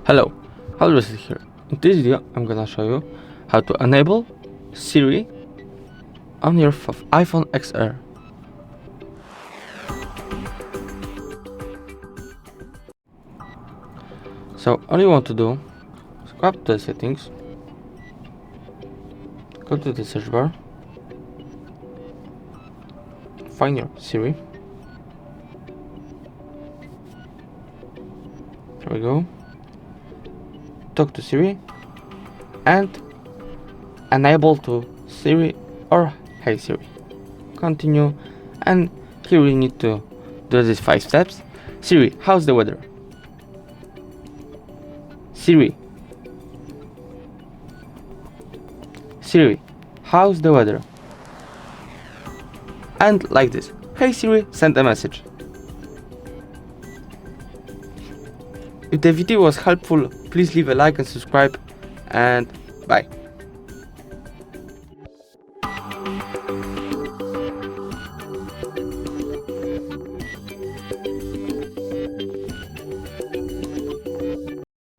Hello, Always here. In this video, I'm gonna show you how to enable Siri on your iPhone XR. So all you want to do is go up to the settings, go to the search bar, find your Siri. There we go. Talk to Siri and enable to Siri or Hey Siri. Continue, and here we need to do these 5 steps. Siri, how's the weather? Siri, how's the weather? And like this. Hey Siri, send a message. If the video was helpful, please leave a like and subscribe, and bye.